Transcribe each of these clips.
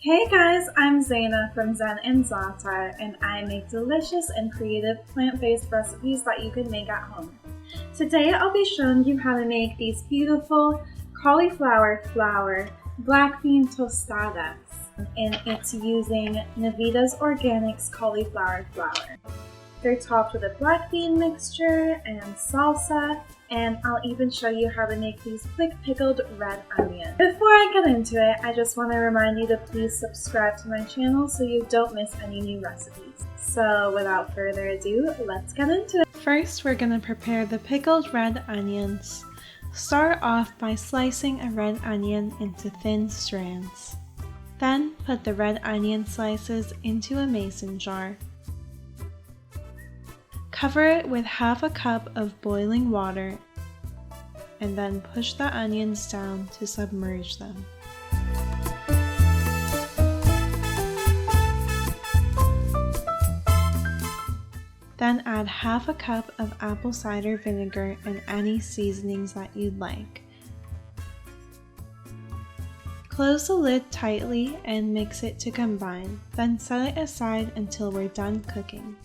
Hey guys, I'm Zaina from Zen and Za'atar, and I make delicious and creative plant-based recipes that you can make at home. Today I'll be showing you how to make these beautiful cauliflower flour black bean tostadas, and it's using Navitas Organics cauliflower flour. They're topped with a black bean mixture and salsa, and I'll even show you how to make these quick pickled red onions. Before I get into it, I just want to remind you to please subscribe to my channel so you don't miss any new recipes. So without further ado, let's get into it. First, we're going to prepare the pickled red onions. Start off by slicing a red onion into thin strands. Then put the red onion slices into a mason jar. Cover it with half a cup of boiling water and then push the onions down to submerge them. Then add half a cup of apple cider vinegar and any seasonings that you'd like. Close the lid tightly and mix it to combine, then set it aside until we're done cooking.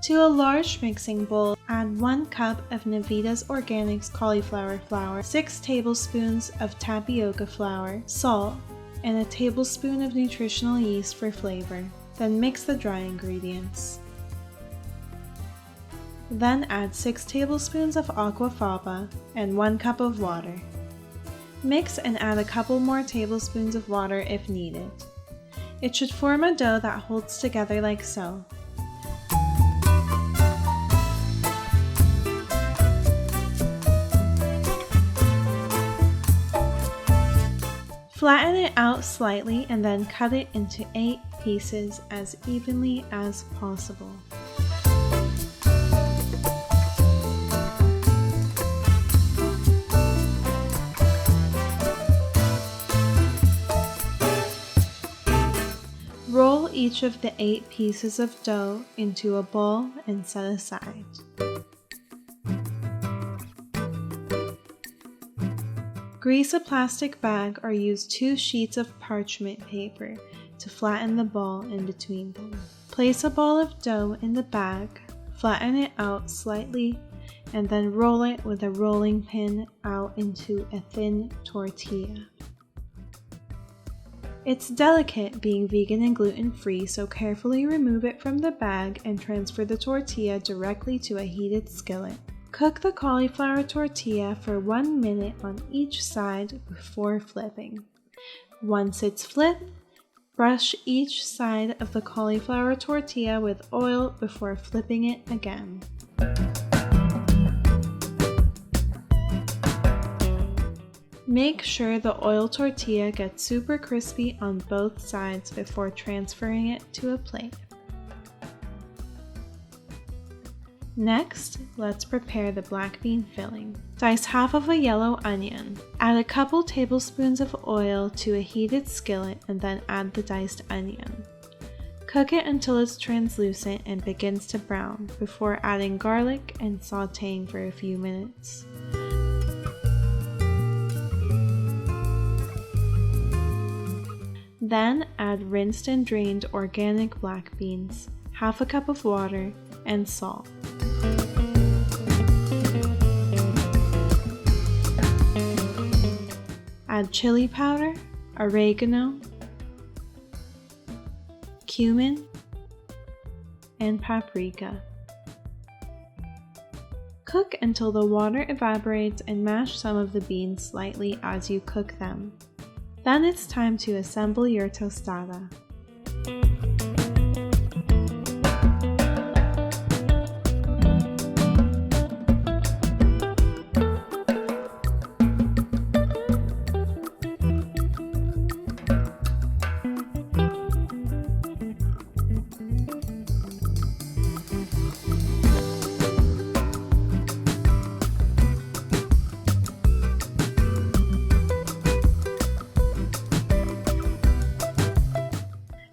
To a large mixing bowl, add 1 cup of Navitas Organics cauliflower flour, 6 tablespoons of tapioca flour, salt, and a tablespoon of nutritional yeast for flavor. Then mix the dry ingredients. Then add 6 tablespoons of aquafaba and 1 cup of water. Mix and add a couple more tablespoons of water if needed. It should form a dough that holds together like so. Flatten it out slightly and then cut it into 8 pieces as evenly as possible. Roll each of the 8 pieces of dough into a bowl and set aside. Grease a plastic bag or use 2 sheets of parchment paper to flatten the ball in between them. Place a ball of dough in the bag, flatten it out slightly, and then roll it with a rolling pin out into a thin tortilla. It's delicate being vegan and gluten-free, so carefully remove it from the bag and transfer the tortilla directly to a heated skillet. Cook the cauliflower tortilla for 1 minute on each side before flipping. Once it's flipped, brush each side of the cauliflower tortilla with oil before flipping it again. Make sure the oil tortilla gets super crispy on both sides before transferring it to a plate. Next, let's prepare the black bean filling. Dice half of a yellow onion. Add a couple tablespoons of oil to a heated skillet and then add the diced onion. Cook it until it's translucent and begins to brown before adding garlic and sauteing for a few minutes. Then add rinsed and drained organic black beans, half a cup of water, and salt. Add chili powder, oregano, cumin, and paprika. Cook until the water evaporates and mash some of the beans slightly as you cook them. Then it's time to assemble your tostada.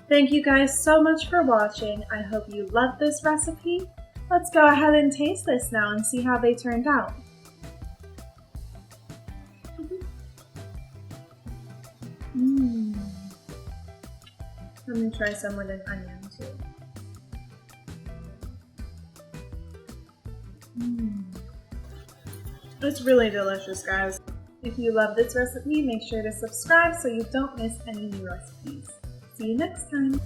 Thank you guys so much for watching. I hope you loved this recipe. Let's go ahead and taste this now and see how they turned out. Let me try some with an onion too. It's really delicious, guys. If you love this recipe, make sure to subscribe so you don't miss any new recipes. See you next time.